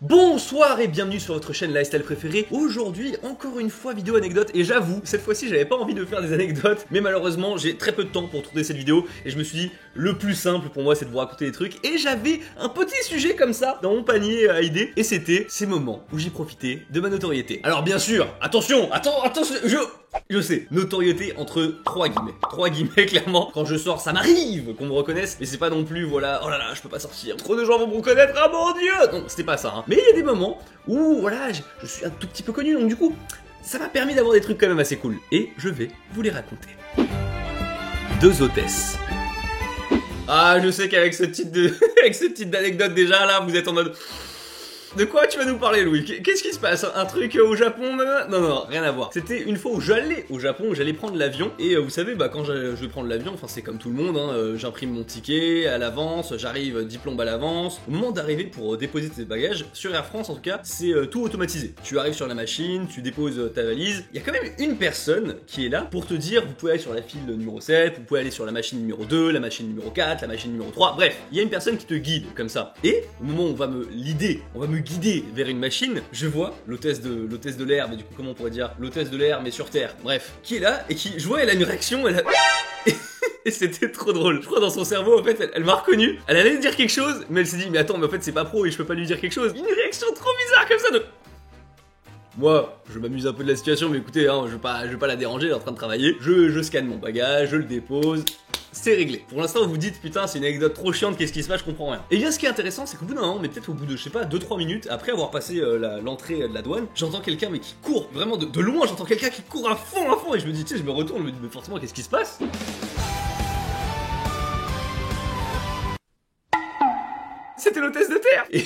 Bonsoir et bienvenue sur votre chaîne lifestyle préférée. Aujourd'hui, encore une fois, vidéo anecdote. Et j'avoue, cette fois-ci, j'avais pas envie de faire des anecdotes, mais malheureusement, j'ai très peu de temps pour tourner cette vidéo. Et je me suis dit, le plus simple pour moi, c'est de vous raconter des trucs. Et j'avais un petit sujet comme ça dans mon panier à idées. Et c'était ces moments où j'ai profité de ma notoriété. Alors bien sûr, attention, je sais, notoriété entre 3 guillemets. 3 guillemets, clairement. Quand je sors, ça m'arrive qu'on me reconnaisse. Mais c'est pas non plus, voilà, oh là là, je peux pas sortir. Trop de gens vont me reconnaître, ah mon dieu. Non, c'était pas ça, hein. Mais il y a des moments où, voilà, je suis un tout petit peu connu. Donc du coup, ça m'a permis d'avoir des trucs quand même assez cool. Et je vais vous les raconter. 2 hôtesses. Ah, je sais qu'avec ce type de... avec ce type d'anecdote déjà, là, vous êtes en mode... De quoi tu vas nous parler, Louis? Qu'est-ce qui se passe? Un truc au Japon? Non, rien à voir. C'était une fois où j'allais au Japon, où j'allais prendre l'avion. Et vous savez, bah quand je vais prendre l'avion, enfin c'est comme tout le monde, hein, j'imprime mon ticket à l'avance, j'arrive 10 plombes à l'avance. Au moment d'arriver pour déposer tes bagages, sur Air France en tout cas, c'est tout automatisé. Tu arrives sur la machine, tu déposes ta valise. Il y a quand même une personne qui est là pour te dire, vous pouvez aller sur la file numéro 7, vous pouvez aller sur la machine numéro 2, la machine numéro 4, la machine numéro 3. Bref, il y a une personne qui te guide comme ça. Et au moment où on va me guider vers une machine, je vois l'hôtesse de l'air, mais du coup comment on pourrait dire l'hôtesse de l'air mais sur terre, bref, qui est là et qui, je vois, elle a une réaction, elle a... Et c'était trop drôle. Je crois dans son cerveau en fait elle m'a reconnu, elle allait dire quelque chose, mais elle s'est dit mais attends mais en fait c'est pas pro et je peux pas lui dire quelque chose. Une réaction trop bizarre comme ça de... Moi, je m'amuse un peu de la situation, mais écoutez, hein, je veux pas la déranger, elle est en train de travailler. Je scanne mon bagage, je le dépose. C'est réglé. Pour l'instant, vous vous dites, putain, c'est une anecdote trop chiante, qu'est-ce qui se passe, je comprends rien. Et bien, ce qui est intéressant, c'est qu'au bout d'un moment, mais peut-être au bout de, je sais pas, 2-3 minutes, après avoir passé l'entrée de la douane, j'entends quelqu'un, mais qui court, vraiment de loin, j'entends quelqu'un qui court à fond, et je me dis, tu sais, je me retourne, je me dis, mais forcément, qu'est-ce qui se passe? C'était l'hôtesse de terre. Et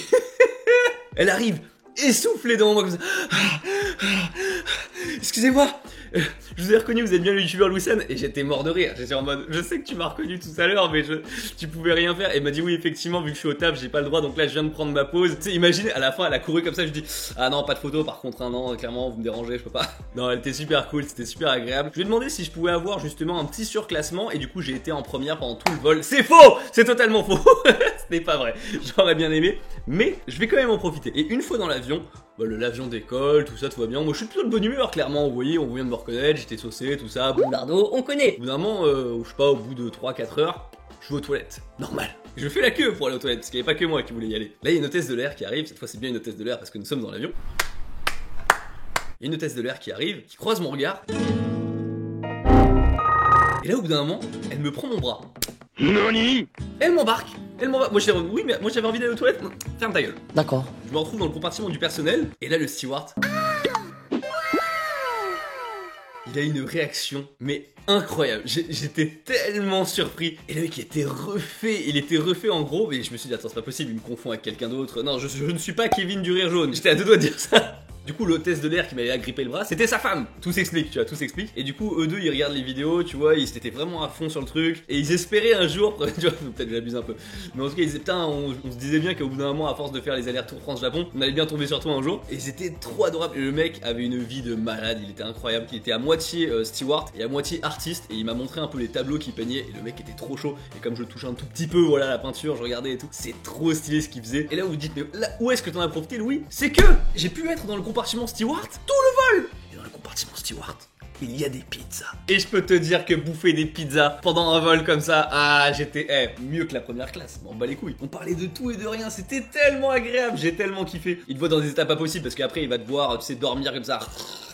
elle arrive, essoufflée devant moi, comme ça. Excusez-moi, je vous ai reconnu, vous êtes bien le youtubeur Louis-San. Et j'étais mort de rire, j'étais en mode, je sais que tu m'as reconnu tout à l'heure, mais tu pouvais rien faire. Et elle m'a dit oui, effectivement, vu que je suis au taf, j'ai pas le droit, donc là je viens de prendre ma pause. Tu sais, imaginez, à la fin elle a couru comme ça, je dis ah non, pas de photo par contre, hein, non, clairement vous me dérangez, je peux pas. Non, elle était super cool, c'était super agréable. Je lui ai demandé si je pouvais avoir justement un petit surclassement, et du coup j'ai été en première pendant tout le vol. C'est faux, c'est totalement faux. Ce n'est pas vrai, j'aurais bien aimé, mais je vais quand même en profiter. Et une fois dans l'avion, bah, l'avion décolle, tout ça, tout va bien. Moi je suis plutôt de bonne humeur, clairement, vous voyez, on vient de me reconnaître, j'étais saucé, tout ça, Boulardo, on connaît. Au bout d'un moment, je sais pas, au bout de 3-4 heures, je vais aux toilettes, normal. Je fais la queue pour aller aux toilettes, parce qu'il n'y avait pas que moi qui voulais y aller. Là il y a une hôtesse de l'air qui arrive, cette fois c'est bien une hôtesse de l'air parce que nous sommes dans l'avion. Il y a une hôtesse de l'air qui arrive, qui croise mon regard. Et là au bout d'un moment, elle me prend mon bras. Nani? Elle m'embarque. Moi j'avais oui, mais moi j'avais envie d'aller aux toilettes. Ferme ta gueule. D'accord. Je me retrouve dans le compartiment du personnel et là le steward. Il a une réaction mais incroyable. J'étais tellement surpris. Et le mec il était refait en gros. Et je me suis dit attends c'est pas possible, il me confond avec quelqu'un d'autre. Non je ne suis pas Kevin du rire jaune. J'étais à 2 doigts de dire ça. Du coup l'hôtesse de l'air qui m'avait agrippé le bras, c'était sa femme. Tout s'explique, tu vois, tout s'explique. Et du coup eux deux ils regardent les vidéos, tu vois, ils étaient vraiment à fond sur le truc. Et ils espéraient un jour, tu vois, peut-être j'abuse un peu. Mais en tout cas ils disaient putain, on se disait bien qu'au bout d'un moment à force de faire les allers-retours France-Japon, on allait bien tomber sur toi un jour. Et ils étaient trop adorables. Et le mec avait une vie de malade, il était incroyable. Il était à moitié steward et à moitié artiste. Et il m'a montré un peu les tableaux qu'il peignait. Et le mec était trop chaud. Et comme je le touchais un tout petit peu, voilà la peinture, je regardais et tout. C'est trop stylé ce qu'il faisait. Et là vous vous dites mais là, où est-ce que t'en as profité Louis? C'est que j'ai pu être dans le compartiment steward tout le vol. Et dans le compartiment steward, il y a des pizzas. Et je peux te dire que bouffer des pizzas pendant un vol comme ça, ah j'étais mieux que la première classe, m'en bats les couilles. On parlait de tout et de rien, c'était tellement agréable, j'ai tellement kiffé. Il te voit dans des états pas possibles parce qu'après il va te voir, tu sais, dormir comme ça,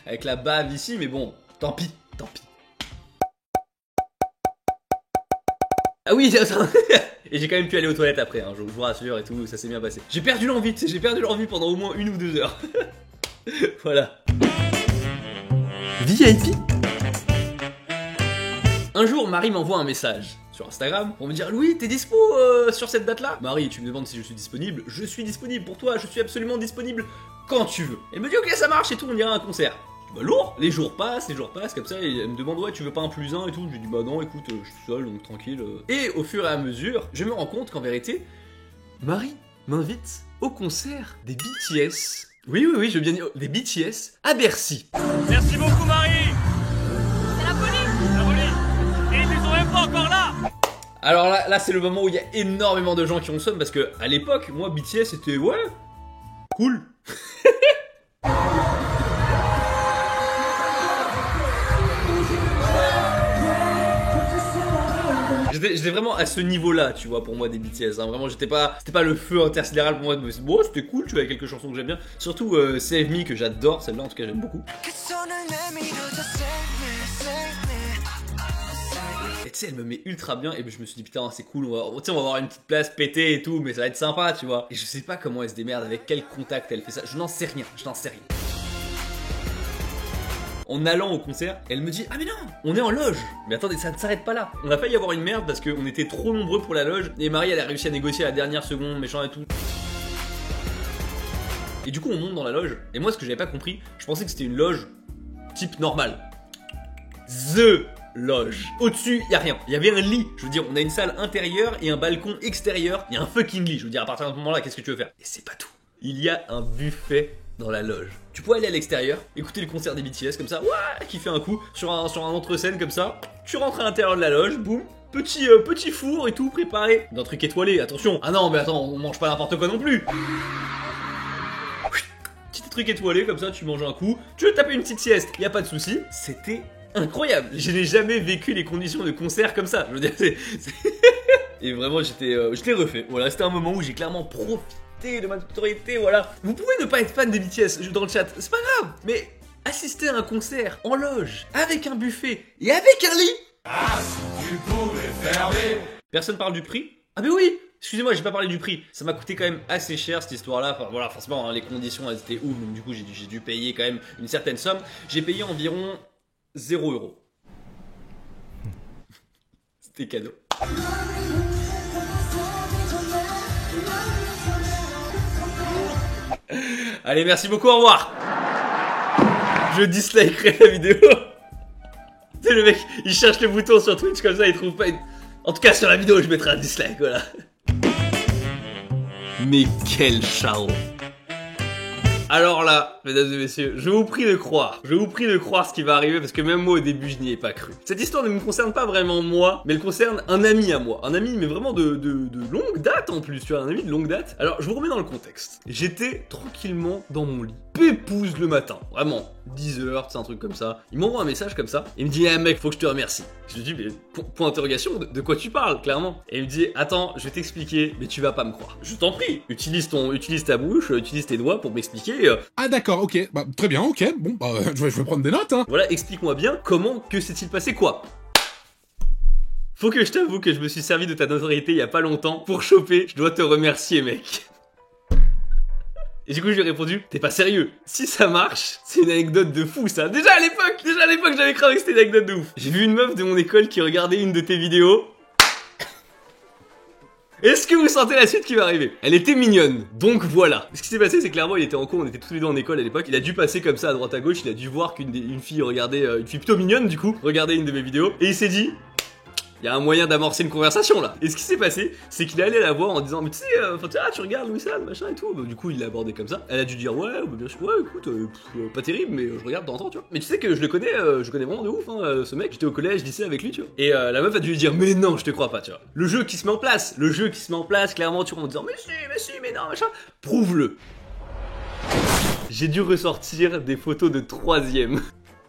avec la bave ici, mais bon, tant pis. Ah oui, attends. Et j'ai quand même pu aller aux toilettes après, hein, je vous rassure et tout, ça s'est bien passé. J'ai perdu l'envie, tu sais, j'ai perdu l'envie pendant au moins 1 ou 2 heures. Voilà. VIP. Un jour, Marie m'envoie un message sur Instagram pour me dire Louis, t'es dispo sur cette date-là? Marie, tu me demandes si je suis disponible. Je suis disponible pour toi, je suis absolument disponible quand tu veux. Elle me dit ok, ça marche et tout, on ira à un concert. Bah lourd, les jours passent comme ça, et elle me demande ouais tu veux pas un plus un et tout, je lui dis bah non écoute je suis seul donc tranquille. Et au fur et à mesure, je me rends compte qu'en vérité, Marie m'invite au concert des BTS. Oui, je veux bien dire des BTS à Bercy. Merci beaucoup Marie. C'est la police. La police. Et ils ne sont même pas encore là. Alors là c'est le moment où il y a énormément de gens qui ont somme parce que à l'époque, moi BTS c'était ouais Cool. J'étais vraiment à ce niveau-là, tu vois, pour moi, des BTS. Hein. Vraiment, c'était pas le feu intersidéral pour moi. Bon, c'était cool, tu vois, quelques chansons que j'aime bien. Surtout Save Me, que j'adore. Celle-là, en tout cas, j'aime beaucoup. Et tu sais, elle me met ultra bien. Et je me suis dit, putain, c'est cool. On va avoir une petite place pétée et tout, mais ça va être sympa, tu vois. Et je sais pas comment elle se démerde, avec quel contact elle fait ça. Je n'en sais rien. En allant au concert, elle me dit « Ah mais non, on est en loge !» Mais attendez, ça ne s'arrête pas là. On a failli avoir une merde parce qu'on était trop nombreux pour la loge. Et Marie, elle a réussi à négocier à la dernière seconde, méchant et tout. Et du coup, on monte dans la loge. Et moi, ce que j'avais pas compris, je pensais que c'était une loge type normale. The loge. Au-dessus, y a rien. Il y avait un lit. Je veux dire, on a une salle intérieure et un balcon extérieur. Il y a un fucking lit. Je veux dire, à partir de ce moment-là, qu'est-ce que tu veux faire? Et c'est pas tout. Il y a un buffet dans la loge. Tu peux aller à l'extérieur, écouter le concert des BTS comme ça, ouah, qui fait un coup sur un entre-scène comme ça. Tu rentres à l'intérieur de la loge, boum, petit four et tout préparé. D'un truc étoilé, attention. Ah non, mais attends, on mange pas n'importe quoi non plus. Petit truc étoilé comme ça, tu manges un coup. Tu veux taper une petite sieste, y a pas de souci. C'était incroyable. Je n'ai jamais vécu les conditions de concert comme ça. Je veux dire, Et vraiment, je l'ai refait. Voilà, c'était un moment où j'ai clairement profité de ma notoriété, voilà. Vous pouvez ne pas être fan des BTS dans le chat, c'est pas grave, mais assister à un concert en loge, avec un buffet et avec un lit. Ah, si tu pouvais fermer. Personne parle du prix? Ah mais oui, excusez-moi, j'ai pas parlé du prix. Ça m'a coûté quand même assez cher cette histoire-là. Enfin voilà, forcément, hein, les conditions elles étaient ouf, donc du coup j'ai dû payer quand même une certaine somme. J'ai payé environ 0 €. C'était cadeau. Allez, merci beaucoup, au revoir. Je dislikerai la vidéo. Tu sais, le mec, il cherche le bouton sur Twitch comme ça, il trouve pas une... En tout cas, sur la vidéo, je mettrai un dislike, voilà. Mais quel charron. Alors là, mesdames et messieurs, je vous prie de croire ce qui va arriver parce que même moi au début je n'y ai pas cru. Cette histoire ne me concerne pas vraiment moi, mais elle concerne un ami à moi. Un ami mais vraiment de longue date en plus, tu vois, un ami de longue date. Alors je vous remets dans le contexte. J'étais tranquillement dans mon lit, pépouze le matin, vraiment, 10 h, c'est un truc comme ça. Il m'envoie un message comme ça, il me dit « Eh mec, faut que je te remercie ». Je lui dis « Mais point d'interrogation, de quoi tu parles, clairement ?» Et il me dit « Attends, je vais t'expliquer, mais tu vas pas me croire. Je t'en prie, utilise ta bouche, utilise tes doigts pour m'expliquer. » Ah d'accord, ok, bah très bien, ok, bon, bah je vais prendre des notes, hein. Voilà, explique-moi bien, comment, que s'est-il passé, quoi? Faut que je t'avoue que je me suis servi de ta notoriété il y a pas longtemps pour choper, je dois te remercier mec. Et du coup je lui ai répondu, t'es pas sérieux? Si ça marche, c'est une anecdote de fou ça. Déjà à l'époque j'avais cru que c'était une anecdote de ouf. J'ai vu une meuf de mon école qui regardait une de tes vidéos. Est-ce que vous sentez la suite qui va arriver? Elle était mignonne, donc voilà. Ce qui s'est passé, c'est clairement, il était en cours, on était tous les deux en école à l'époque. Il a dû passer comme ça à droite à gauche, il a dû voir qu'une fille regardait, une fille plutôt mignonne du coup, regardait une de mes vidéos, et il s'est dit, il y a un moyen d'amorcer une conversation là. Et ce qui s'est passé, c'est qu'il allait la voir en disant, mais tu sais, tu regardes Louis-San, machin et tout. Bah, du coup, il l'a abordé comme ça. Elle a dû dire, ouais, bah, bien sûr, ouais, écoute, pas terrible, mais je regarde de temps en temps, tu vois. Mais tu sais que je connais vraiment de ouf, hein, ce mec. J'étais au collège, lycée avec lui, tu vois. Et la meuf a dû lui dire, mais non, je te crois pas, tu vois. Le jeu qui se met en place, clairement, tu vois, en disant, mais si, mais non, machin. Prouve-le. J'ai dû ressortir des photos de 3e.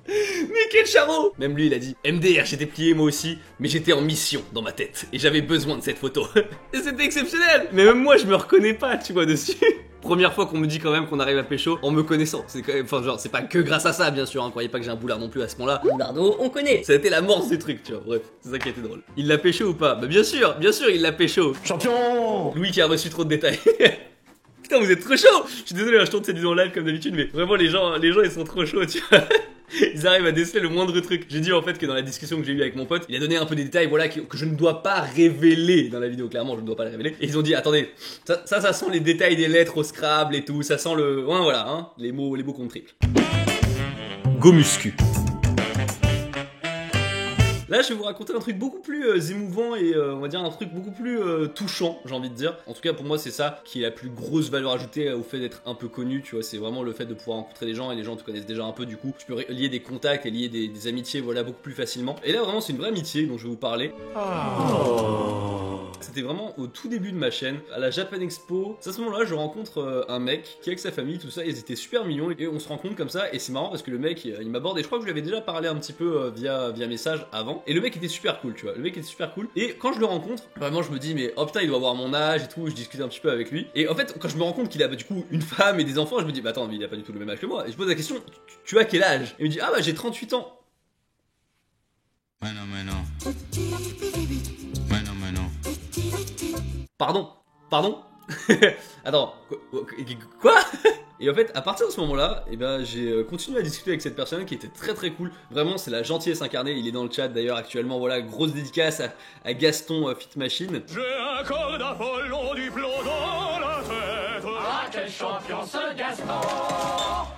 Mais quel charreau! Même lui il a dit MDR, j'étais plié moi aussi, mais j'étais en mission dans ma tête et j'avais besoin de cette photo. Et c'était exceptionnel! Mais même moi je me reconnais pas, tu vois, dessus. Première fois qu'on me dit quand même qu'on arrive à pécho en me connaissant. C'est quand même, enfin genre, c'est pas que grâce à ça bien sûr, hein, croyez pas que j'ai un boulard non plus à ce moment-là. Boulardo, on connaît! Ça a été l'amorce du truc, tu vois, bref, c'est ça qui a été drôle. Il l'a pécho ou pas? Bah bien sûr, il l'a pécho. Champion! Louis qui a reçu trop de détails. Putain, vous êtes trop chaud! Je suis désolé, je tourne cette vidéo en live comme d'habitude, mais vraiment les gens ils sont trop chauds, tu vois. Ils arrivent à déceler le moindre truc. J'ai dit en fait que dans la discussion que j'ai eue avec mon pote, il a donné un peu des détails, voilà, que je ne dois pas révéler dans la vidéo, clairement, je ne dois pas les révéler. Et ils ont dit, attendez, ça sent les détails des lettres au Scrabble et tout, ça sent le... Ouais, voilà, hein, les mots qu'on triple. Go muscu. Là, je vais vous raconter un truc beaucoup plus émouvant et on va dire un truc beaucoup plus touchant, j'ai envie de dire. En tout cas, pour moi, c'est ça qui est la plus grosse valeur ajoutée au fait d'être un peu connu, tu vois. C'est vraiment le fait de pouvoir rencontrer des gens et les gens te connaissent déjà un peu, du coup. Tu peux lier des contacts et lier des amitiés, voilà, beaucoup plus facilement. Et là, vraiment, c'est une vraie amitié dont je vais vous parler. Oh. C'était vraiment au tout début de ma chaîne, à la Japan Expo. À ce moment-là, je rencontre un mec qui avec sa famille, tout ça, ils étaient super mignons et on se rencontre comme ça. Et c'est marrant parce que le mec, il m'aborde et je crois que je lui avais déjà parlé un petit peu via message avant. Et le mec était super cool, tu vois. Le mec était super cool. Et quand je le rencontre, vraiment, je me dis, mais oh putain, il doit avoir mon âge et tout. Je discute un petit peu avec lui. Et en fait, quand je me rends compte qu'il a du coup une femme et des enfants, je me dis, bah attends, mais il a pas du tout le même âge que moi. Et je pose la question, tu as quel âge? Et il me dit, ah bah j'ai 38 ans. Pardon Attends, quoi? Et en fait, à partir de ce moment-là, eh ben, j'ai continué à discuter avec cette personne qui était très très cool. Vraiment, c'est la gentillesse incarnée. Il est dans le chat d'ailleurs actuellement. Voilà, grosse dédicace à Gaston Fit Machine. J'ai un code d'Apollon du plomb dans la tête. Ah, quel champion ce Gaston!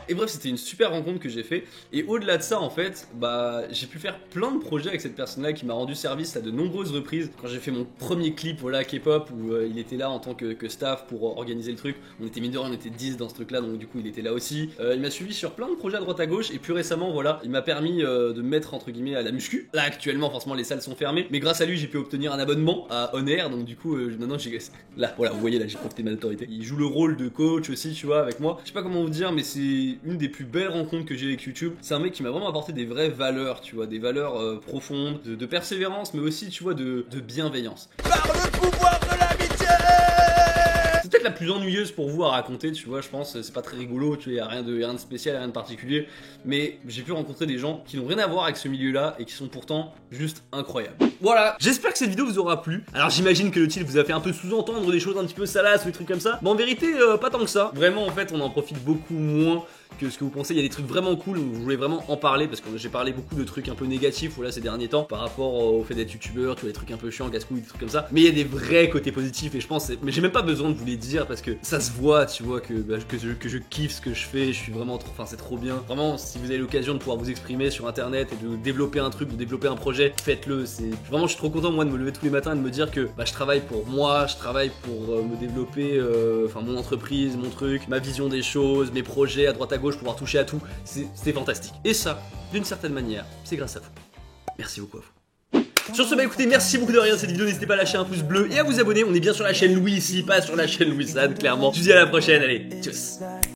Et bref, c'était une super rencontre que j'ai fait. Et au-delà de ça, en fait, bah, j'ai pu faire plein de projets avec cette personne-là qui m'a rendu service à de nombreuses reprises. Quand j'ai fait mon premier clip, voilà, K-pop, où il était là en tant que staff pour organiser le truc. On était mine de rien, on était 10 dans ce truc-là, donc du coup, il était là aussi. Il m'a suivi sur plein de projets à droite à gauche. Et plus récemment, voilà, il m'a permis de me mettre entre guillemets à la muscu. Là, actuellement, forcément, les salles sont fermées. Mais grâce à lui, j'ai pu obtenir un abonnement à On Air. Donc du coup, maintenant, là, voilà, vous voyez, là, j'ai profité de ma autorité. Il joue le rôle de coach aussi, tu vois, avec moi. Je sais pas comment vous dire, mais c'est une des plus belles rencontres que j'ai avec YouTube. C'est un mec qui m'a vraiment apporté des vraies valeurs, tu vois, des valeurs profondes, de persévérance, mais aussi, tu vois, de bienveillance. Par le pouvoir de l'amitié! C'est peut-être la plus ennuyeuse pour vous à raconter, tu vois, je pense, c'est pas très rigolo, tu vois, y a rien de spécial, rien de particulier, mais j'ai pu rencontrer des gens qui n'ont rien à voir avec ce milieu-là et qui sont pourtant juste incroyables. Voilà, j'espère que cette vidéo vous aura plu. Alors j'imagine que le titre vous a fait un peu sous-entendre des choses un petit peu salaces ou des trucs comme ça, mais en vérité, pas tant que ça. Vraiment, en fait, on en profite beaucoup moins que ce que vous pensez. Il y a des trucs vraiment cool, donc je voulais vraiment en parler parce que j'ai parlé beaucoup de trucs un peu négatifs voilà, ces derniers temps par rapport au fait d'être youtubeur, tu vois, des trucs un peu chiants, casse-couilles, des trucs comme ça. Mais il y a des vrais côtés positifs et je pense, mais j'ai même pas besoin de vous les dire parce que ça se voit, tu vois, que je kiffe ce que je fais, je suis vraiment trop, enfin c'est trop bien. Vraiment, si vous avez l'occasion de pouvoir vous exprimer sur internet et de développer un truc, de développer un projet, faites-le. C'est vraiment, je suis trop content moi de me lever tous les matins et de me dire que bah, je travaille pour moi, je travaille pour me développer, enfin mon entreprise, mon truc, ma vision des choses, mes projets à droite à gauche, pouvoir toucher à tout. C'est fantastique. Et ça, d'une certaine manière, c'est grâce à vous. Merci beaucoup à vous. Sur ce, bah écoutez, merci beaucoup de regarder cette vidéo, n'hésitez pas à lâcher un pouce bleu et à vous abonner. On est bien sur la chaîne Louis ici, pas sur la chaîne Louis San, clairement. Je vous dis à la prochaine, allez, tchuss.